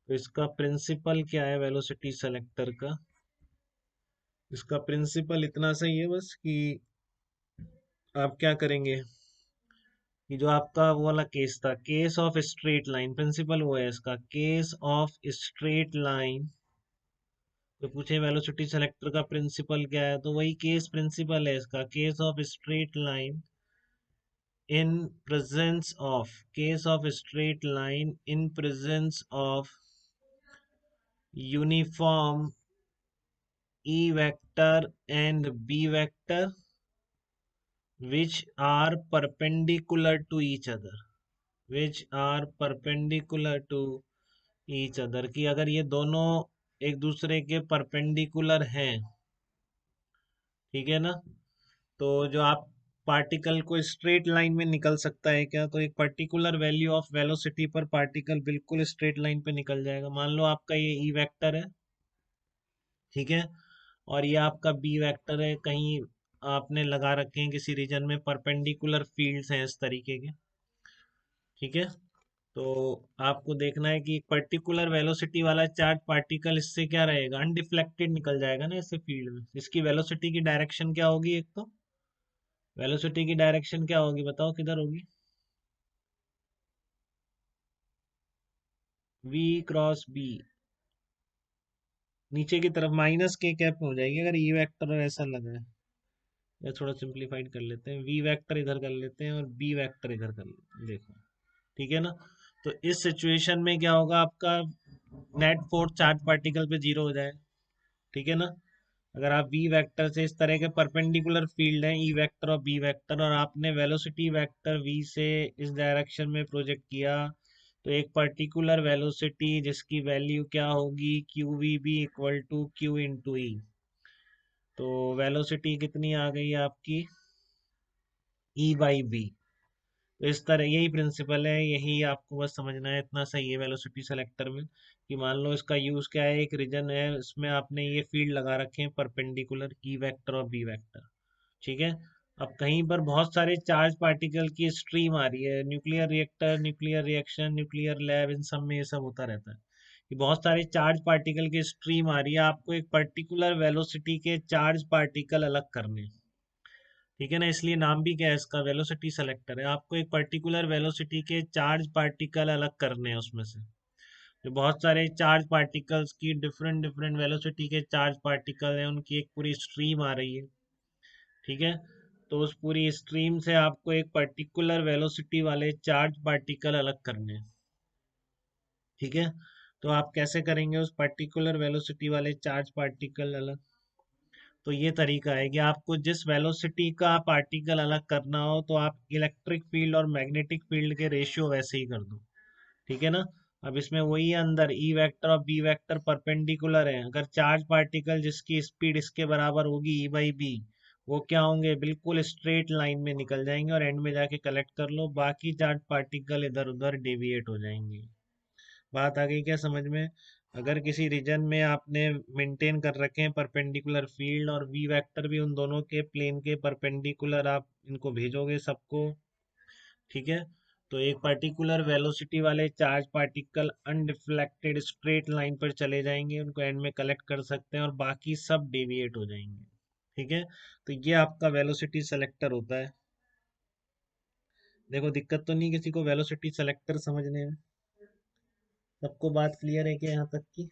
तो इसका प्रिंसिपल क्या है वेलोसिटी सेलेक्टर का? इसका प्रिंसिपल इतना सही है बस कि आप क्या करेंगे कि जो आपका वो वाला केस था, case of straight line, principle वो है इसका, केस ऑफ स्ट्रेट लाइन। तो पूछे वेलोसिटी सेलेक्टर का प्रिंसिपल क्या है, तो वही केस प्रिंसिपल है इसका, case of straight line in presence of, case of straight line in presence of uniform E vector and B vector which are perpendicular to each other, which are perpendicular to each other, कि अगर ये दोनों एक दूसरे के perpendicular हैं, ठीक है ना। तो जो आप पार्टिकल को स्ट्रेट लाइन में निकल सकता है क्या, तो एक पर्टिकुलर वैल्यू ऑफ वेलोसिटी पर पार्टिकल बिल्कुल स्ट्रेट लाइन पे निकल जाएगा। मान लो आपका ये ई वेक्टर है, ठीक है, और ये आपका बी वेक्टर है, कहीं आपने लगा रखे हैं किसी रीजन में परपेंडिकुलर फील्ड्स हैं इस तरीके के, ठीक है। तो आपको देखना है कि एक पर्टिकुलर वेलोसिटी वाला चार्ज पार्टिकल इससे क्या रहेगा, अनडिफ्लेक्टेड निकल जाएगा ना इससे फील्ड में। इसकी वेलोसिटी की डायरेक्शन क्या होगी, एक तो वेलोसिटी की डायरेक्शन क्या होगी बताओ, किधर होगी? वी क्रॉस बी, नीचे की तरफ माइनस के कैप में हो जाएगी अगर ई वेक्टर ऐसा लगा है। या थोड़ा सिंप्लीफाइड कर लेते हैं, वी वेक्टर इधर कर लेते हैं और बी वेक्टर इधर कर लेते हैं, देखो, ठीक है ना। तो इस सिचुएशन में क्या होगा, आपका नेट फोर्स चार्ज पार्टिकल पे जीरो हो जाए, ठीक है ना। अगर आप वी वेक्टर से इस तरह के परपेंडिकुलर फील्ड हैं ई वेक्टर और बी वेक्टर, और आपने वेलोसिटी वेक्टर वी से इस डायरेक्शन में प्रोजेक्ट किया, तो एक पर्टिकुलर वेलोसिटी जिसकी वैल्यू क्या होगी, Q V B equal to Q into E. तो वेलोसिटी कितनी आ गई आपकी, ई बाई बी। तो इस तरह यही प्रिंसिपल है, यही आपको बस समझना है, इतना सही है वेलोसिटी सेलेक्टर में। कि मान लो इसका यूज क्या है, एक रीजन है इसमें आपने ये फील्ड लगा रखे हैं परपेंडिकुलर ई वेक्टर और बी वेक्टर, ठीक है। अब कहीं पर बहुत सारे चार्ज पार्टिकल की स्ट्रीम आ रही है, nuclear reactor, nuclear reaction, nuclear lab, इन सब में ये सब होता रहता है कि बहुत सारे चार्ज पार्टिकल की स्ट्रीम आ रही है, आपको एक पर्टिकुलर वेलोसिटी के चार्ज पार्टिकल अलग करने हैं, ठीक है ना। इसलिए नाम भी क्या है इसका, वेलोसिटी सेलेक्टर है। आपको एक पर्टिकुलर वेलोसिटी के चार्ज पार्टिकल अलग करने हैं उसमें से, जो बहुत सारे चार्ज पार्टिकल्स की डिफरेंट डिफरेंट वेलोसिटी के चार्ज पार्टिकल हैं, उनकी एक पूरी स्ट्रीम आ रही है, ठीक है। तो उस पूरी स्ट्रीम से आपको एक पर्टिकुलर वेलोसिटी वाले चार्ज पार्टिकल अलग करने हैं, ठीक है। तो आप कैसे करेंगे उस पर्टिकुलर वेलोसिटी वाले चार्ज पार्टिकल अलग? तो ये तरीका है कि आपको जिस वेलोसिटी का पार्टिकल अलग करना हो, तो आप इलेक्ट्रिक फील्ड और मैग्नेटिक फील्ड के रेशियो वैसे ही कर दो, ठीक है ना। अब इसमें वही है, अंदर ई वेक्टर और बी वेक्टर परपेंडिकुलर है, अगर चार्ज पार्टिकल जिसकी स्पीड इसके बराबर होगी ई बाई बी, वो क्या होंगे, बिल्कुल स्ट्रेट लाइन में निकल जाएंगे और एंड में जाके कलेक्ट कर लो, बाकी चार्ज पार्टिकल इधर उधर डेविएट हो जाएंगे। बात आ गई क्या समझ में? अगर किसी रीजन में आपने मेंटेन कर रखे हैं परपेंडिकुलर फील्ड और वी वेक्टर भी उन दोनों के प्लेन के परपेंडिकुलर, आप इनको भेजोगे सबको, ठीक है। तो एक पर्टिकुलर वेलोसिटी वाले charge particle undeflected straight line पर चले जाएंगे, उनको एंड में कलेक्ट कर सकते हैं और बाकी सब डेविएट हो जाएंगे, ठीक है। तो ये आपका वेलोसिटी सेलेक्टर होता है। देखो दिक्कत तो नहीं किसी को वेलोसिटी सेलेक्टर समझने में? सबको बात क्लियर है क्या यहाँ तक की?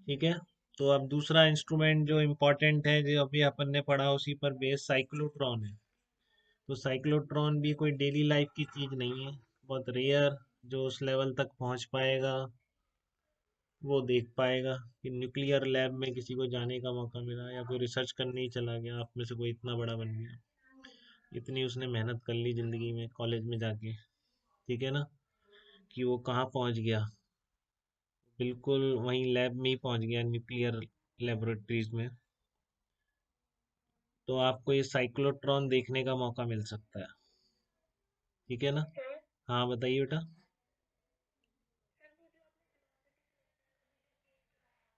ठीक है। तो अब दूसरा इंस्ट्रूमेंट जो इम्पोर्टेंट है, जो अभी अपन ने पढ़ा उसी पर बेस, साइक्लोट्रॉन है। तो साइक्लोट्रॉन भी कोई डेली लाइफ की चीज नहीं है, बहुत रेयर जो उस लेवल तक पहुंच पाएगा वो देख पाएगा कि न्यूक्लियर लैब में किसी को जाने का मौका मिला या कोई रिसर्च करने ही चला गया, आप में से कोई इतना बड़ा बन गया, इतनी उसने मेहनत कर ली जिंदगी में कॉलेज में जाके, ठीक है ना, कि वो कहाँ पहुंच गया, बिल्कुल वहीं लैब में ही पहुंच गया, न्यूक्लियर लेबोरेटरीज में। तो आपको ये साइक्लोट्रॉन देखने का मौका मिल सकता है, ठीक है ना। हाँ बताइए बेटा।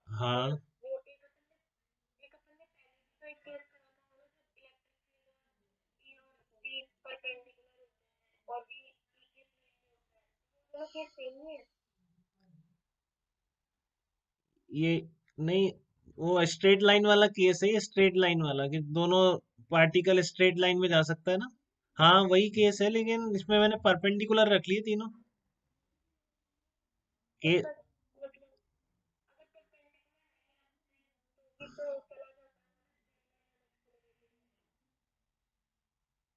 हाँ ये नहीं, वो स्ट्रेट लाइन वाला केस है, ये स्ट्रेट लाइन वाला कि दोनों पार्टिकल स्ट्रेट लाइन में जा सकता है ना। हाँ वही केस है, लेकिन इसमें मैंने परपेंडिकुलर रख लिए तीनों के।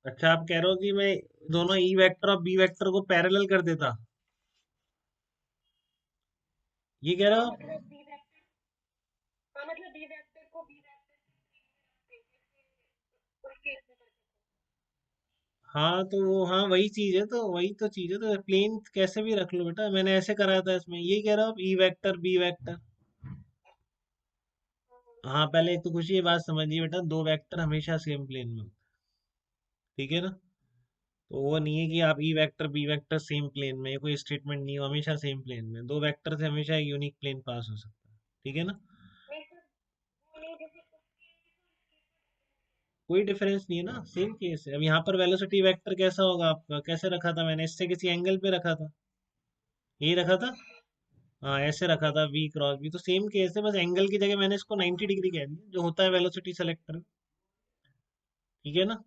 अच्छा आप कह रहे हो कि मैं दोनों ई वेक्टर और बी वेक्टर को पैरेलल कर देता, ये कह रहा हो? हाँ तो वो, हाँ वही चीज है, तो वही तो चीज है, तो प्लेन कैसे भी रख लो बेटा, मैंने ऐसे करा था इसमें, यही कह रहा हूँ ई वेक्टर बी वेक्टर। हाँ पहले एक तो खुशी ये बात समझिए बेटा, दो वेक्टर हमेशा सेम प्लेन में होते हैं, ठीक है ना। तो वो नहीं है कि आप E vector B vector same plane में, ये कोई स्टेटमेंट नहीं है, हमेशा सेम प्लेन में दो वेक्टर से हमेशा एक यूनिक प्लेन पास हो सकता है, ठीक है ना। कोई डिफरेंस नहीं है ना, सेम केस है। अब यहाँ पर वेलोसिटी वेक्टर कैसा होगा आपका, कैसे रखा था मैंने, इससे किसी एंगल पे रखा था, यही रखा था। हाँ ऐसे रखा था वी क्रॉस बी, तो सेम केस है, बस एंगल की जगह मैंने इसको 90 डिग्री कह दिया जो होता है वेलोसिटी सेलेक्टर, ठीक है ना।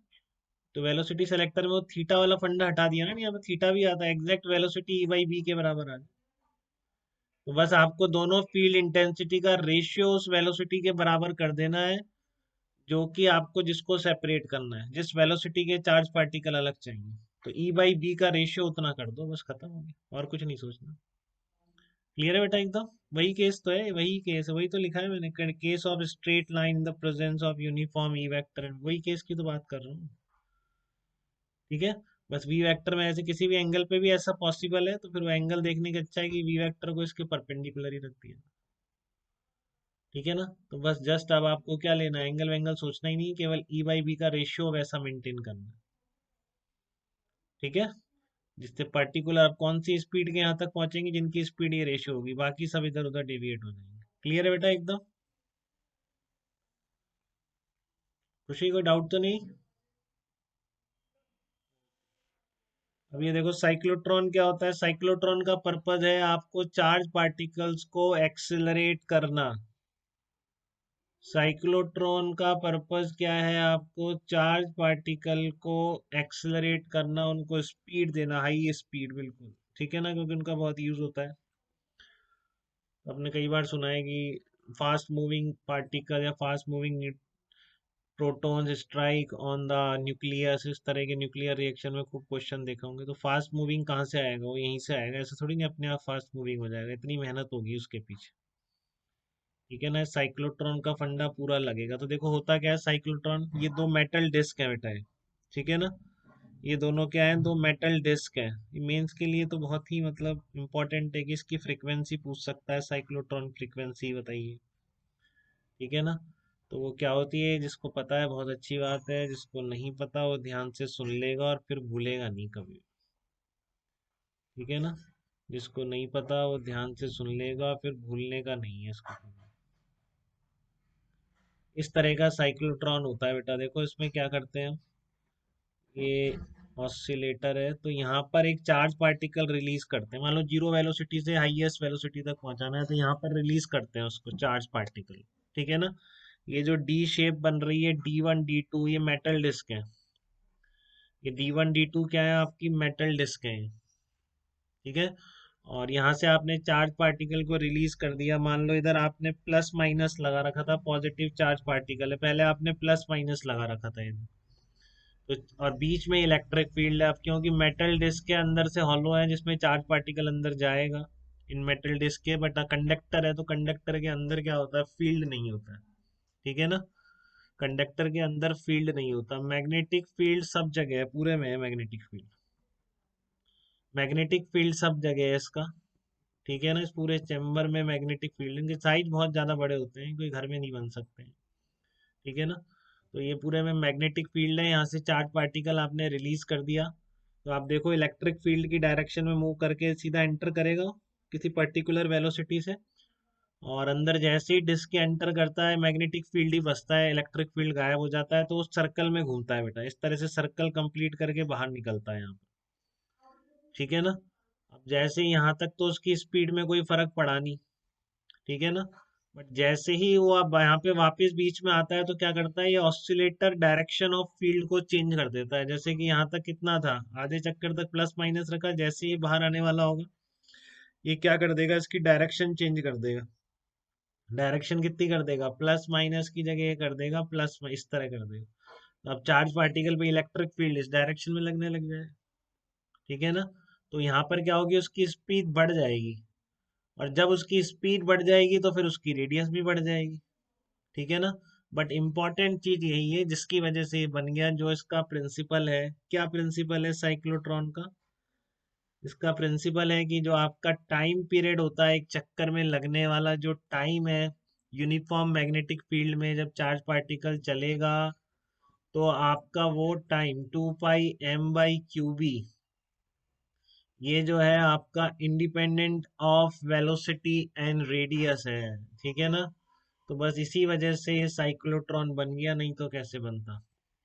तो वेलोसिटी सेलेक्टर में वो थीटा वाला फंडा हटा दिया ना, यहाँ पे थीटा भी आता है, exact velocity E by B के बराबर आ जाए। तो बस आपको दोनों फील्ड इंटेंसिटी का रेशियो उस वेलोसिटी के बराबर कर देना है, जो कि आपको जिसको सेपरेट करना है, जिस वेलोसिटी के चार्ज पार्टिकल अलग चाहिए। तो ई बाई बी का रेशियो उतना कर दो, बस खत्म हो गया, और कुछ नहीं सोचना। क्लियर है बेटा एकदम। वही केस तो है, वही केस है, वही तो लिखा है मैंने, case of straight line in the presence of uniform E vector, वही केस की तो बात कर रहा हूँ, ठीक है। बस वी वेक्टर में ऐसे किसी भी एंगल पे भी ऐसा पॉसिबल है, तो फिर वो एंगल देखने का अच्छा है कि वी वेक्टर को इसके परपेंडिकुलर ही रख दिया, ठीक है ना। तो बस जस्ट अब आपको क्या लेना है, एंगल वेंगल सोचना ही नहीं, केवल ई बाई बी का रेशियो वैसा मेंटेन करना है, ठीक है। जिससे पर्टिकुलर आप कौन सी स्पीड के यहाँ तक पहुंचेंगे, जिनकी स्पीड ये रेशियो होगी, बाकी सब इधर उधर डेविएट हो जाएंगे। क्लियर है बेटा एकदम। खुशी कोई डाउट तो नहीं। अब ये देखो साइक्लोट्रॉन क्या होता है, साइक्लोट्रॉन का पर्पज है आपको चार्ज पार्टिकल्स को एक्सिलरेट करना। साइक्लोट्रॉन का पर्पस क्या है, आपको चार्ज पार्टिकल को एक्सेलरेट करना, उनको स्पीड देना, हाई स्पीड बिल्कुल, ठीक है ना, क्योंकि उनका बहुत यूज होता है। आपने कई बार सुना है कि फास्ट मूविंग पार्टिकल या fast moving protons strike on the nucleus, इस तरह के न्यूक्लियर रिएक्शन में खूब क्वेश्चन देखा होंगे। तो फास्ट मूविंग कहाँ से आएगा, वो यहीं से आएगा, ऐसा थोड़ी नहीं अपने आप फास्ट मूविंग हो जाएगा, इतनी मेहनत होगी उसके पीछे, ठीक है ना। साइक्लोट्रॉन का फंडा पूरा लगेगा। तो देखो होता क्या है, साइक्लोट्रॉन ये दो मेटल डिस्क है बेटा, ठीक है ना। ये दोनों क्या है, दो मेटल डिस्क है। ये मेंस के लिए तो बहुत ही मतलब इंपॉर्टेंट है कि इसकी फ्रीक्वेंसी पूछ सकता है, साइक्लोट्रॉन फ्रीक्वेंसी बताइए, ठीक है ना। तो वो क्या होती है, जिसको पता है बहुत अच्छी बात है, जिसको नहीं पता वो ध्यान से सुन लेगा और फिर भूलेगा नहीं कभी, ठीक है ना। जिसको नहीं पता वो ध्यान से सुन लेगा, फिर भूलने का नहीं है इसको। इस तरह का साइक्लोट्रॉन होता है बेटा, देखो इसमें क्या करते हैं, ये ऑसिलेटर है, तो यहाँ पर एक चार्ज पार्टिकल रिलीज करते हैं, मान लो जीरो वेलोसिटी से हाईएस्ट वेलोसिटी तक पहुंचाना है, तो यहाँ पर रिलीज करते हैं उसको चार्ज पार्टिकल, ठीक है ना। ये जो डी शेप बन रही है, D1 D2, ये मेटल डिस्क है। ये D1 D2 क्या है, आपकी मेटल डिस्क है, ठीक है। और यहाँ से आपने चार्ज पार्टिकल को रिलीज कर दिया, मान लो इधर आपने प्लस माइनस लगा रखा था, पॉजिटिव चार्ज पार्टिकल है, पहले आपने प्लस माइनस लगा रखा था इधर। तो और बीच में इलेक्ट्रिक फील्ड है, अब क्योंकि मेटल डिस्क के अंदर से हॉलो है जिसमें चार्ज पार्टिकल अंदर जाएगा इन मेटल डिस्क के, बट कंडक्टर है, तो कंडक्टर के अंदर क्या होता है, फील्ड नहीं होता है, ठीक है ना। कंडक्टर के अंदर फील्ड नहीं होता, मैग्नेटिक फील्ड सब जगह है, पूरे में है मैग्नेटिक फील्ड, मैग्नेटिक फील्ड सब जगह है इसका, ठीक है ना। इस पूरे चैम्बर में मैग्नेटिक फील्ड, इनके साइज बहुत ज़्यादा बड़े होते हैं, कोई घर में नहीं बन सकते हैं, ठीक है ना। तो ये पूरे में मैग्नेटिक फील्ड है, यहाँ से चार्ज पार्टिकल आपने रिलीज कर दिया, तो आप देखो इलेक्ट्रिक फील्ड की डायरेक्शन में मूव करके सीधा एंटर करेगा किसी पर्टिकुलर वेलोसिटी से, और अंदर जैसे ही डिस्क के एंटर करता है मैग्नेटिक फील्ड ही बसता है, इलेक्ट्रिक फील्ड गायब हो जाता है, तो उस सर्कल में घूमता है बेटा, इस तरह से सर्कल कंप्लीट करके बाहर निकलता है यहाँ पर, ठीक है ना। अब जैसे यहाँ तक तो उसकी स्पीड में कोई फर्क पड़ा नहीं, ठीक है ना। बट जैसे ही वो अब यहाँ पे वापस बीच में आता है तो क्या करता है, ये ऑसिलेटर डायरेक्शन ऑफ फील्ड को चेंज कर देता है। जैसे कि यहाँ तक कितना था, आधे चक्कर तक प्लस माइनस रखा, जैसे ही बाहर आने वाला होगा ये क्या कर देगा, इसकी डायरेक्शन चेंज कर देगा। डायरेक्शन कितनी कर देगा, प्लस माइनस की जगह ये कर देगा प्लस, इस तरह कर देगा। तो अब चार्ज पार्टिकल पे इलेक्ट्रिक फील्ड इस डायरेक्शन में लगने लग जाए, ठीक है ना। तो यहाँ पर क्या होगी, उसकी स्पीड बढ़ जाएगी, और जब उसकी स्पीड बढ़ जाएगी तो फिर उसकी रेडियस भी बढ़ जाएगी, ठीक है ना। बट इम्पॉर्टेंट चीज यही है जिसकी वजह से ये बन गया, जो इसका प्रिंसिपल है, क्या प्रिंसिपल है साइक्लोट्रॉन का। इसका प्रिंसिपल है कि जो आपका टाइम पीरियड होता है एक चक्कर में लगने वाला, जो टाइम है यूनिफॉर्म मैग्नेटिक फील्ड में जब चार्ज पार्टिकल चलेगा, तो आपका वो टाइम 2 पाई m/क्यू बी, ये जो है आपका independent of velocity and radius है, ठीक है ना। तो बस इसी वजह से ये साइक्लोट्रॉन बन गया, नहीं तो कैसे बनता,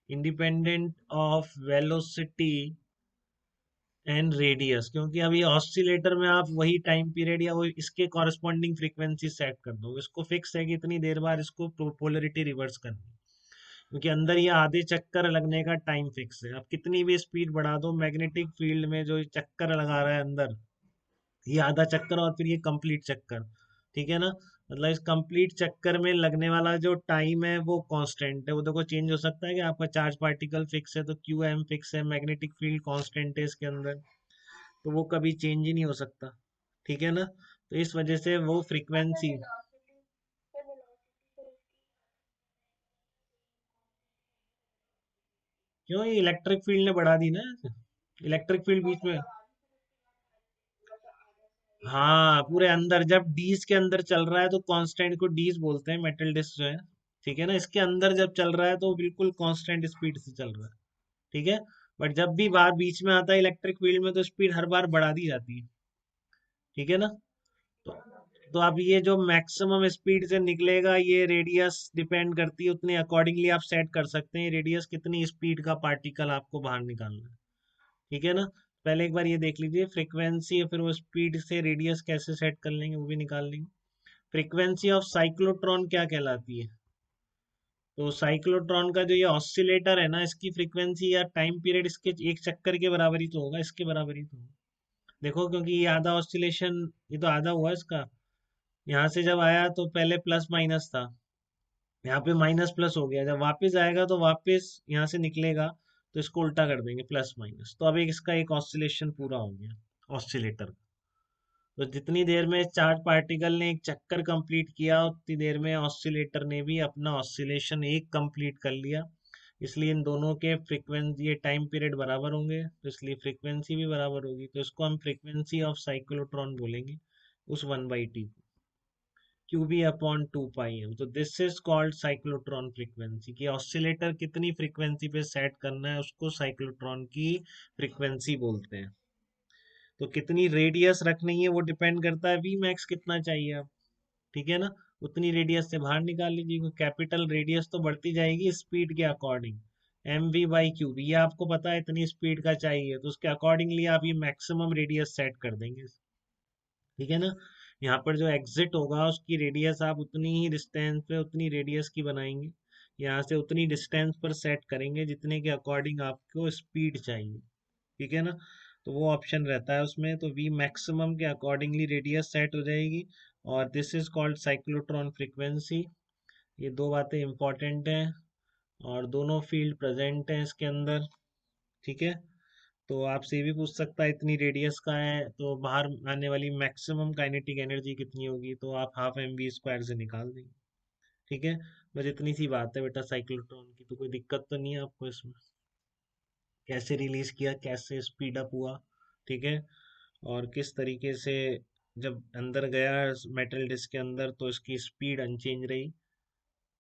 independent of velocity and radius, क्योंकि अभी ऑसिलेटर में आप वही टाइम पीरियड या वो इसके कॉरस्पॉन्डिंग फ्रीक्वेंसी सेट कर दो, इसको फिक्स है कि इतनी देर बाद इसको पोलरिटी रिवर्स करनी है, क्योंकि अंदर ये आधे चक्कर लगने का टाइम फिक्स है। आप कितनी भी स्पीड बढ़ा दो मैग्नेटिक फील्ड में, जो ये चक्कर लगा रहा है अंदर, ये आधा चक्कर और फिर ये कंप्लीट चक्कर, ठीक है ना। मतलब इस कंप्लीट चक्कर में लगने वाला जो टाइम है वो कांस्टेंट है, वो देखो चेंज हो सकता है कि आपका चार्ज पार्टिकल फिक्स है तो क्यू एम फिक्स है, मैग्नेटिक फील्ड कांस्टेंट है इसके अंदर, तो वो कभी चेंज ही नहीं हो सकता, ठीक है ना। तो इस वजह से वो फ्रीक्वेंसी, क्यों, ये इलेक्ट्रिक फील्ड ने बढ़ा दी ना, इलेक्ट्रिक फील्ड बीच में, हाँ पूरे अंदर जब डीज के अंदर चल रहा है तो कांस्टेंट को डीज बोलते हैं, मेटल डिस्क जो है, ठीक है ना। इसके अंदर जब चल रहा है तो वो बिल्कुल कांस्टेंट स्पीड से चल रहा है, ठीक है। बट जब भी बाहर बीच में आता है इलेक्ट्रिक फील्ड में तो स्पीड हर बार बढ़ा दी जाती है, ठीक है ना। तो अब ये जो मैक्सिमम स्पीड से निकलेगा ये रेडियस डिपेंड करती है, उतने अकॉर्डिंगली आप सेट कर सकते हैं रेडियस कितनी स्पीड का पार्टिकल आपको बाहर निकालना है, ठीक है ना। पहले एक बार ये देख लीजिए फ्रीक्वेंसी, फिर वो स्पीड से रेडियस कैसे सेट कर लेंगे वो भी निकाल लेंगे। फ्रीक्वेंसी ऑफ साइक्लोट्रॉन क्या कहलाती है, तो साइक्लोट्रॉन का जो ये ऑसिलेटर है ना, इसकी फ्रीक्वेंसी या टाइम पीरियड इसके एक चक्कर के बराबर ही तो होगा, इसके बराबर ही तो होगा। देखो क्योंकि ये आधा ऑसिलेशन, ये तो आधा हुआ इसका, यहाँ से जब आया तो पहले प्लस माइनस था, यहाँ पे माइनस प्लस हो गया, जब वापस आएगा तो वापस यहाँ से निकलेगा, तो इसको उल्टा कर देंगे प्लस माइनस, तो अब एक इसका एक ऑसिलेशन पूरा हो गया ऑसिलेटर। तो जितनी देर में चार्ज पार्टिकल ने एक चक्कर कंप्लीट किया उतनी देर में ऑसिलेटर ने भी अपना ऑसिलेशन एक कंप्लीट कर लिया, इसलिए इन दोनों के फ्रीक्वेंसी ये टाइम पीरियड बराबर होंगे, तो इसलिए फ्रीक्वेंसी भी बराबर होगी, तो इसको हम फ्रीक्वेंसी ऑफ साइक्लोट्रॉन बोलेंगे, उस 1/t क्यूबी अपॉन 2 पाई m। तो this is called cyclotron frequency, कि ऑसिलेटर कितनी फ्रीक्वेंसी पे सेट करना है उसको साइक्लोट्रॉन की फ्रीक्वेंसी बोलते हैं। तो कितनी रेडियस रखनी है वो डिपेंड करता है वी मैक्स कितना चाहिए आप, ठीक है ना। उतनी रेडियस से बाहर निकाल लीजिए, कैपिटल रेडियस तो बढ़ती जाएगी स्पीड के अकॉर्डिंग, mv/क्यूब, ये आपको पता है इतनी स्पीड का चाहिए तो उसके अकॉर्डिंगली आप ये मैक्सिमम रेडियस सेट कर देंगे, ठीक है ना। यहाँ पर जो एग्जिट होगा उसकी रेडियस आप उतनी ही डिस्टेंस पे उतनी रेडियस की बनाएंगे, यहाँ से उतनी डिस्टेंस पर सेट करेंगे जितने के अकॉर्डिंग आपको स्पीड चाहिए, ठीक है ना। तो वो ऑप्शन रहता है उसमें, तो वी मैक्सिमम के अकॉर्डिंगली रेडियस सेट हो जाएगी, और this is called cyclotron frequency. ये दो बातें इंपॉर्टेंट हैं, और दोनों फील्ड प्रेजेंट हैं इसके अंदर, ठीक है। तो आपसे ये भी पूछ सकता है इतनी रेडियस का है तो बाहर आने वाली मैक्सिमम काइनेटिक एनर्जी कितनी होगी, तो आप ½ mv² से निकाल देंगे, ठीक है। बस इतनी सी बात है बेटा साइक्लोट्रॉन की, तो कोई दिक्कत तो नहीं है आपको इसमें, कैसे रिलीज किया, कैसे स्पीड अप हुआ, ठीक है। और किस तरीके से जब अंदर गया मेटल डिस्क के अंदर तो इसकी स्पीड अनचेंज रही,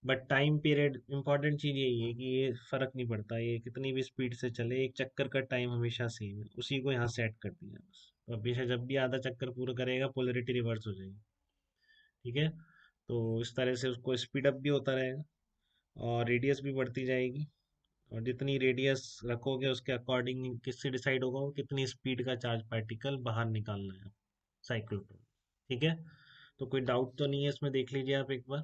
बट टाइम पीरियड इंपॉर्टेंट चीज यही है कि ये फर्क नहीं पड़ता, ये कितनी भी स्पीड से चले एक चक्कर का टाइम हमेशा सेम है, उसी को यहाँ सेट कर दिया बस। तो हमेशा जब भी आधा चक्कर पूरा करेगा पोलरिटी रिवर्स हो जाएगी, ठीक है। तो इस तरह से उसको स्पीड अप भी होता रहेगा और रेडियस भी बढ़ती जाएगी, और जितनी रेडियस रखोगे उसके अकॉर्डिंग किससे डिसाइड होगा वो कितनी स्पीड का चार्ज पार्टिकल बाहर निकालना है साइक्लोट्रॉन। ठीक है, तो कोई डाउट तो नहीं है इसमें, देख लीजिए आप एक बार।